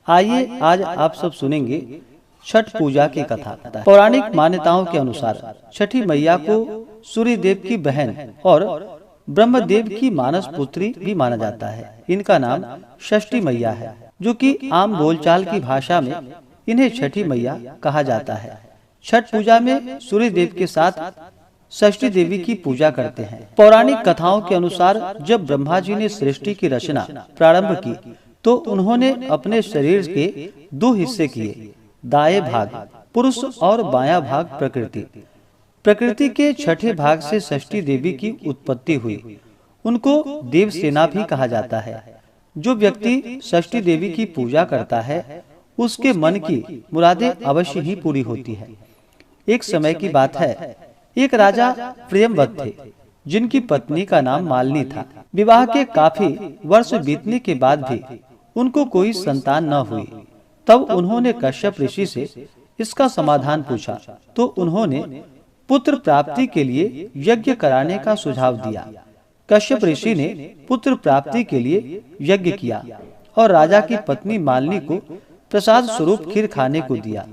आइए आज आप सब सुनेंगे छठ पूजा की कथा। पौराणिक मान्यताओं के अनुसार छठी मैया को सूर्य देव की बहन और ब्रह्मदेव की मानस पुत्री भी माना जाता है। इनका नाम षष्ठी मैया है, जो कि आम बोलचाल की भाषा में इन्हें छठी मैया कहा जाता है। छठ पूजा में सूर्य देव के साथ षष्ठी देवी की पूजा करते हैं। पौराणिक कथाओं के अनुसार जब ब्रह्मा जी ने सृष्टि की रचना प्रारंभ की तो उन्होंने अपने शरीर के दो हिस्से किए, दाएं भाग पुरुष और बायां भाग प्रकृति। प्रकृति के छठे भाग से षष्ठी देवी की उत्पत्ति हुई। उनको देवसेना भी कहा जाता है। जो व्यक्ति षष्ठी देवी की पूजा करता है उसके मन की मुरादें अवश्य ही पूरी होती है। एक समय की बात है, एक राजा प्रियमवद थे जिनकी पत्नी का नाम मालिनी था। विवाह के काफी वर्ष बीतने के बाद भी उनको कोई संतान न हुई। तब उन्होंने कश्यप ऋषि से इसका समाधान पूछा तो उन्होंने पुत्र प्राप्ति के लिए यज्ञ कराने का सुझाव दिया। कश्यप ऋषि ने पुत्र प्राप्ति के लिए यज्ञ किया और राजा की पत्नी मालिनी को प्रसाद स्वरूप खीर खाने को दिया।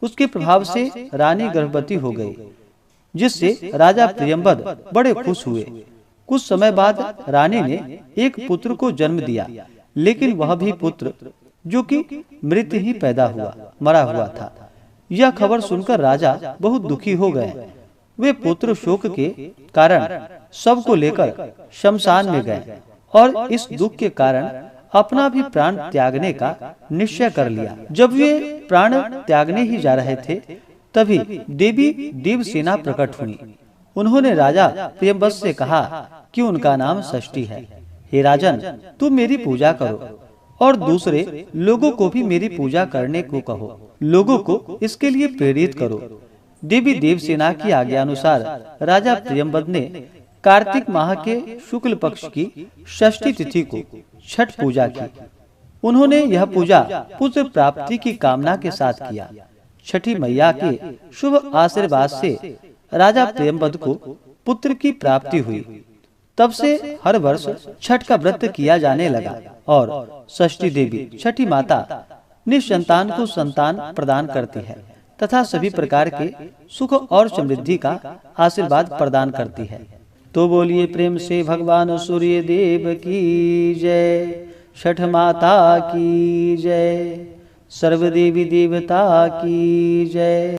उसके प्रभाव से रानी गर्भवती हो गई, जिससे राजा प्रियमवद बड़े खुश हुए। कुछ समय बाद रानी ने एक पुत्र को जन्म दिया, लेकिन वह भी पुत्र जो कि मृत ही पैदा हुआ, मरा हुआ था। यह खबर सुनकर राजा बहुत दुखी हो गए। वे पुत्र शोक के कारण सबको लेकर शमशान में गए और इस दुख के कारण अपना भी प्राण त्यागने का निश्चय कर लिया। जब वे प्राण त्यागने ही जा रहे थे तभी देवी देवसेना प्रकट हुई। उन्होंने राजा प्रियमवद से कहा कि उनका नाम षष्ठी है। हे राजन, तुम मेरी पूजा करो और दूसरे लोगों को भी मेरी पूजा करने को कहो। लोगों को इसके लिए प्रेरित करो। देवी देवसेना की आज्ञा अनुसार राजा प्रियमवद ने कार्तिक माह के शुक्ल पक्ष की षष्ठी तिथि को छठ पूजा की। उन्होंने यह पूजा पुत्र प्राप्ति की कामना के साथ किया। छठी मैया के शुभ आशीर्वाद से राजा प्रियमवद को पुत्र की प्राप्ति हुई। तब से हर वर्ष छठ का व्रत किया जाने लगा और षष्ठी देवी छठी माता निसंतान को संतान प्रदान करती है तथा सभी प्रकार के सुख और समृद्धि का आशीर्वाद प्रदान करती है। तो बोलिए प्रेम से भगवान सूर्य देव की जय, छठ माता की जय, सर्व देवी देवता की जय।